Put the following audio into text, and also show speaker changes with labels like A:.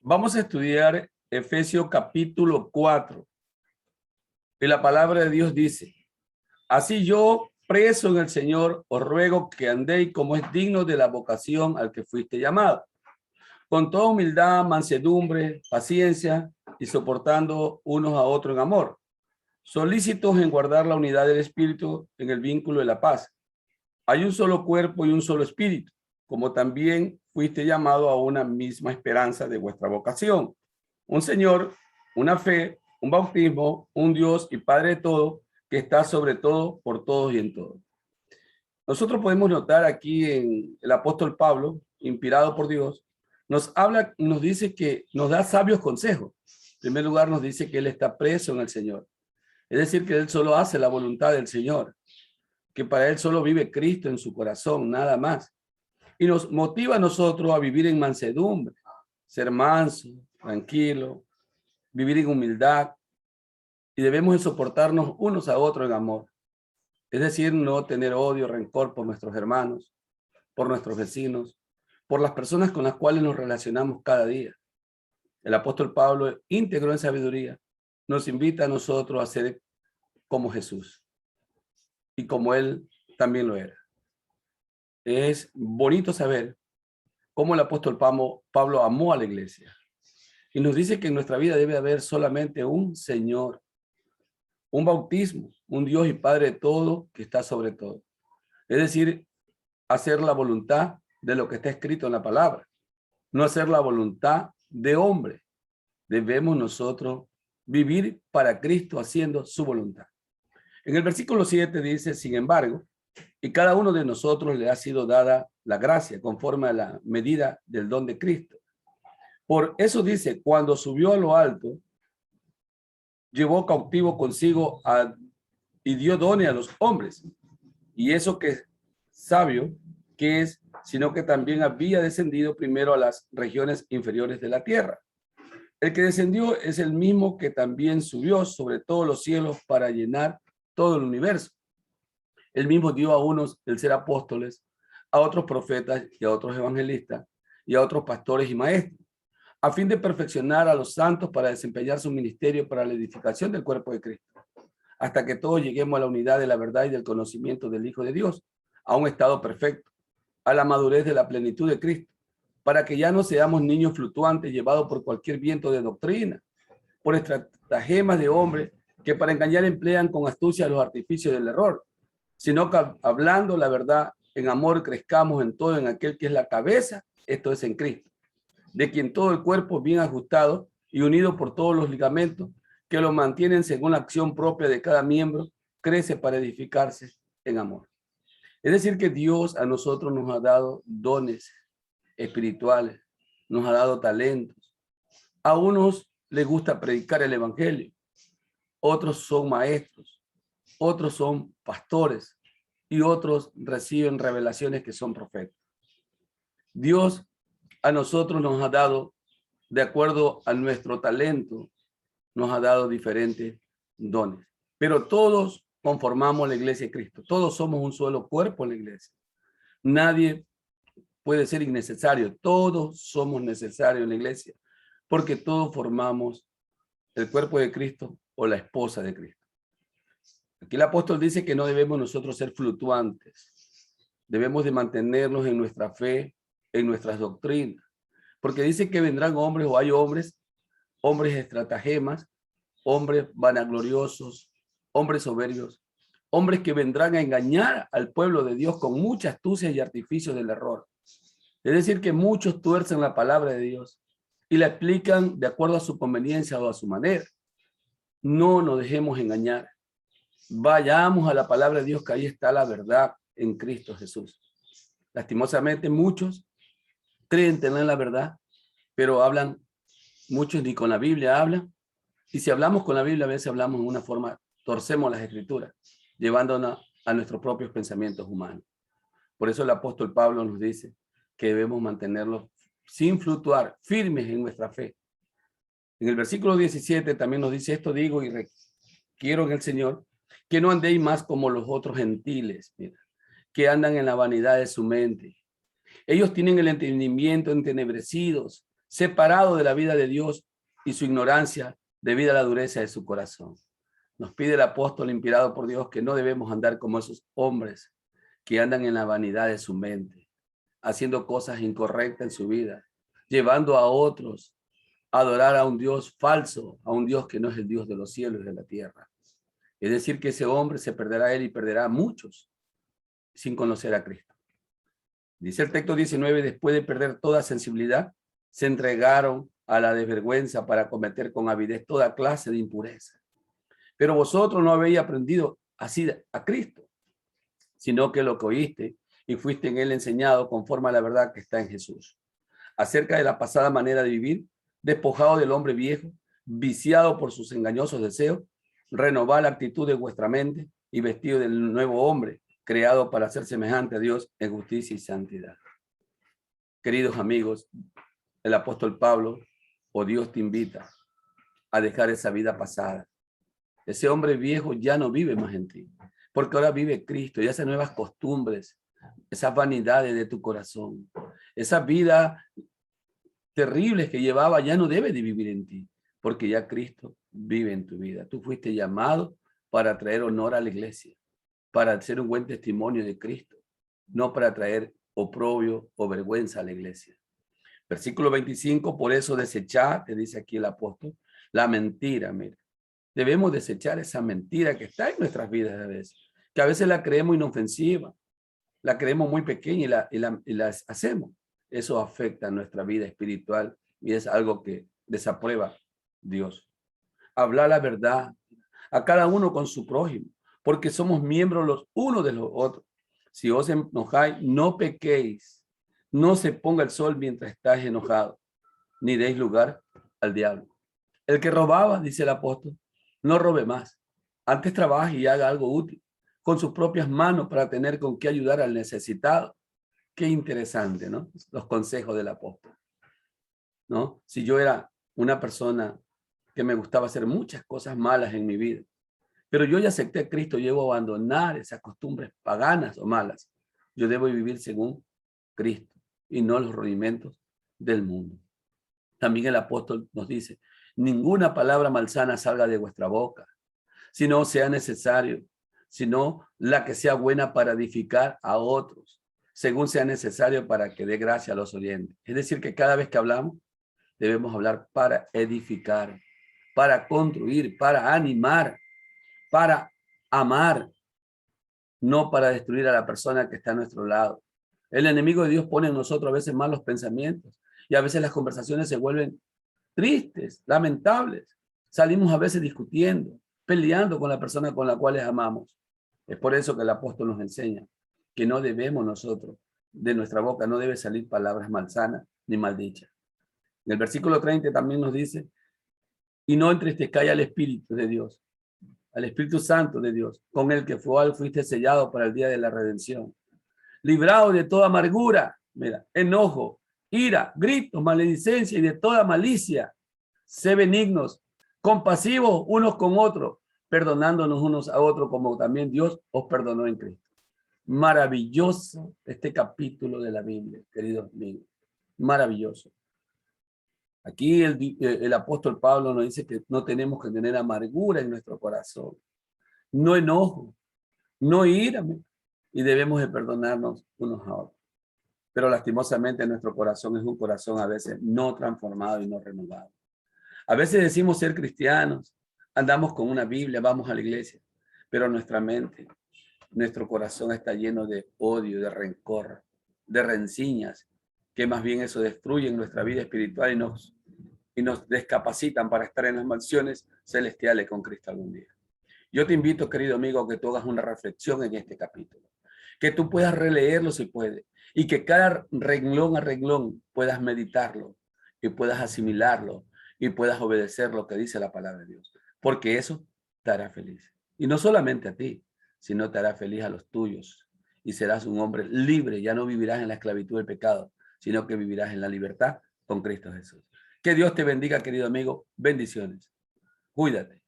A: Vamos a estudiar Efesios capítulo 4. Y la palabra de Dios dice: así yo, preso en el Señor, os ruego que andéis como es digno de la vocación al que fuiste llamado, con toda humildad, mansedumbre, paciencia y soportando unos a otros en amor, solícitos en guardar la unidad del Espíritu en el vínculo de la paz. Hay un solo cuerpo y un solo espíritu, como también fuiste llamado a una misma esperanza de vuestra vocación. Un Señor, una fe, un bautismo, un Dios y Padre de todo, que está sobre todo, por todos y en todo. Nosotros podemos notar aquí en el apóstol Pablo, inspirado por Dios, nos habla, nos dice que nos da sabios consejos. En primer lugar, nos dice que él está preso en el Señor. Es decir, que él solo hace la voluntad del Señor, que para él solo vive Cristo en su corazón, nada más. Y nos motiva a nosotros a vivir en mansedumbre, ser manso, tranquilo, vivir en humildad, y debemos de soportarnos unos a otros en amor. Es decir, no tener odio, rencor por nuestros hermanos, por nuestros vecinos, por las personas con las cuales nos relacionamos cada día. El apóstol Pablo, íntegro en sabiduría, nos invita a nosotros a ser como Jesús y como él también lo era. Es bonito saber cómo el apóstol Pablo amó a la iglesia y nos dice que en nuestra vida debe haber solamente un Señor, un bautismo, un Dios y Padre de todo que está sobre todo. Es decir, hacer la voluntad de lo que está escrito en la palabra, no hacer la voluntad de hombre. Debemos nosotros vivir para Cristo haciendo su voluntad. En el versículo 7 dice: sin embargo, y cada uno de nosotros le ha sido dada la gracia conforme a la medida del don de Cristo. Por eso dice: cuando subió a lo alto, llevó cautivo consigo y dio dones a los hombres. Y eso que es sabio, que es, sino que también había descendido primero a las regiones inferiores de la tierra. El que descendió es el mismo que también subió sobre todos los cielos para llenar todo el universo. Él mismo dio a unos el ser apóstoles, a otros profetas y a otros evangelistas y a otros pastores y maestros, a fin de perfeccionar a los santos para desempeñar su ministerio para la edificación del cuerpo de Cristo, hasta que todos lleguemos a la unidad de la verdad y del conocimiento del Hijo de Dios, a un estado perfecto, a la madurez de la plenitud de Cristo, para que ya no seamos niños fluctuantes llevados por cualquier viento de doctrina, por estratagemas de hombres que para engañar emplean con astucia los artificios del error, sino que hablando la verdad en amor crezcamos en todo en aquel que es la cabeza, esto es en Cristo, de quien todo el cuerpo bien ajustado y unido por todos los ligamentos que lo mantienen según la acción propia de cada miembro, crece para edificarse en amor. Es decir, que Dios a nosotros nos ha dado dones espirituales, nos ha dado talentos. A unos les gusta predicar el evangelio, otros son maestros, otros son pastores y otros reciben revelaciones que son profetas. Dios a nosotros nos ha dado, de acuerdo a nuestro talento, nos ha dado diferentes dones, pero todos conformamos la iglesia de Cristo. Todos somos un solo cuerpo en la iglesia. Nadie puede ser innecesario. Todos somos necesarios en la iglesia, porque todos formamos el cuerpo de Cristo o la esposa de Cristo. Aquí el apóstol dice que no debemos nosotros ser fluctuantes. Debemos de mantenernos en nuestra fe, en nuestras doctrinas, porque dice que vendrán hombres o hay hombres estratagemas, hombres vanagloriosos, hombres soberbios, hombres que vendrán a engañar al pueblo de Dios con mucha astucia y artificios del error. Es decir, que muchos tuercen la palabra de Dios y la explican de acuerdo a su conveniencia o a su manera. No nos dejemos engañar. Vayamos a la palabra de Dios, que ahí está la verdad en Cristo Jesús. Lastimosamente muchos creen tener la verdad, pero muchos ni con la Biblia hablan. Y si hablamos con la Biblia, a veces hablamos en una forma, torcemos las escrituras, llevándonos a nuestros propios pensamientos humanos. Por eso el apóstol Pablo nos dice que debemos mantenerlos sin fluctuar, firmes en nuestra fe. En el versículo 17 también nos dice: esto digo y requiero en el Señor, que no andéis más como los otros gentiles, mira, que andan en la vanidad de su mente. Ellos tienen el entendimiento entenebrecidos, separado de la vida de Dios y su ignorancia debido a la dureza de su corazón. Nos pide el apóstol inspirado por Dios que no debemos andar como esos hombres que andan en la vanidad de su mente, haciendo cosas incorrectas en su vida, llevando a otros a adorar a un Dios falso, a un Dios que no es el Dios de los cielos y de la tierra. Es decir, que ese hombre se perderá él y perderá a muchos sin conocer a Cristo. Dice el texto 19, después de perder toda sensibilidad, se entregaron a la desvergüenza para cometer con avidez toda clase de impureza. Pero vosotros no habéis aprendido así a Cristo, sino que lo que oíste y fuiste en él enseñado conforme a la verdad que está en Jesús. Acerca de la pasada manera de vivir, despojado del hombre viejo, viciado por sus engañosos deseos, renovad la actitud de vuestra mente y vestido del nuevo hombre, creado para ser semejante a Dios en justicia y santidad. Queridos amigos, el apóstol Pablo, o Dios te invita a dejar esa vida pasada. Ese hombre viejo ya no vive más en ti, porque ahora vive Cristo y esas nuevas costumbres, esas vanidades de tu corazón, esa vida terribles que llevaba ya no debe de vivir en ti, porque ya Cristo vive en tu vida. Tú fuiste llamado para traer honor a la iglesia, para ser un buen testimonio de Cristo, no para traer oprobio o vergüenza a la iglesia. Versículo 25, por eso desechar, te dice aquí el apóstol, la mentira, mira. Debemos desechar esa mentira que está en nuestras vidas a veces, que a veces la creemos inofensiva, la creemos muy pequeña y la hacemos. Eso afecta a nuestra vida espiritual y es algo que desaprueba Dios. Hablar la verdad a cada uno con su prójimo, porque somos miembros los unos de los otros. Si os enojáis, no pequéis. No se ponga el sol mientras estáis enojados, ni deis lugar al diablo. El que robaba, dice el apóstol, no robe más. Antes trabaje y haga algo útil con sus propias manos para tener con qué ayudar al necesitado. Qué interesante, ¿no? Los consejos del apóstol, ¿no? Si yo era una persona que me gustaba hacer muchas cosas malas en mi vida, pero yo ya acepté a Cristo, yo debo abandonar esas costumbres paganas o malas. Yo debo vivir según Cristo y no los rudimentos del mundo. También el apóstol nos dice, ninguna palabra malsana salga de vuestra boca, si no sea necesario, sino la que sea buena para edificar a otros, según sea necesario para que dé gracia a los oyentes. Es decir, que cada vez que hablamos, debemos hablar para edificar, para construir, para animar, para amar, no para destruir a la persona que está a nuestro lado. El enemigo de Dios pone en nosotros a veces malos pensamientos y a veces las conversaciones se vuelven tristes, lamentables. Salimos a veces discutiendo, peleando con la persona con la cual amamos. Es por eso que el apóstol nos enseña que no debemos nosotros, de nuestra boca no debe salir palabras malsanas ni maldichas. En el versículo 30 también nos dice, y no entristezcáis al Espíritu de Dios, al Espíritu Santo de Dios, con el que fuiste sellado para el día de la redención. Librado de toda amargura, mira, enojo, ira, gritos, maledicencia y de toda malicia. Sé benignos, compasivos unos con otros, perdonándonos unos a otros como también Dios os perdonó en Cristo. Maravilloso este capítulo de la Biblia, queridos amigos. Maravilloso. Aquí el apóstol Pablo nos dice que no tenemos que tener amargura en nuestro corazón, no enojo, no ira, y debemos de perdonarnos unos a otros. Pero lastimosamente nuestro corazón es un corazón a veces no transformado y no renovado. A veces decimos ser cristianos, andamos con una Biblia, vamos a la iglesia, pero nuestra mente, nuestro corazón está lleno de odio, de rencor, de rencillas, que más bien eso destruye nuestra vida espiritual y nos descapacitan para estar en las mansiones celestiales con Cristo algún día. Yo te invito, querido amigo, que tú hagas una reflexión en este capítulo, que tú puedas releerlo si puedes, y que cada renglón a renglón puedas meditarlo y puedas asimilarlo y puedas obedecer lo que dice la palabra de Dios, porque eso te hará feliz. Y no solamente a ti, sino te hará feliz a los tuyos y serás un hombre libre, ya no vivirás en la esclavitud del pecado, sino que vivirás en la libertad con Cristo Jesús. Que Dios te bendiga, querido amigo. Bendiciones. Cuídate.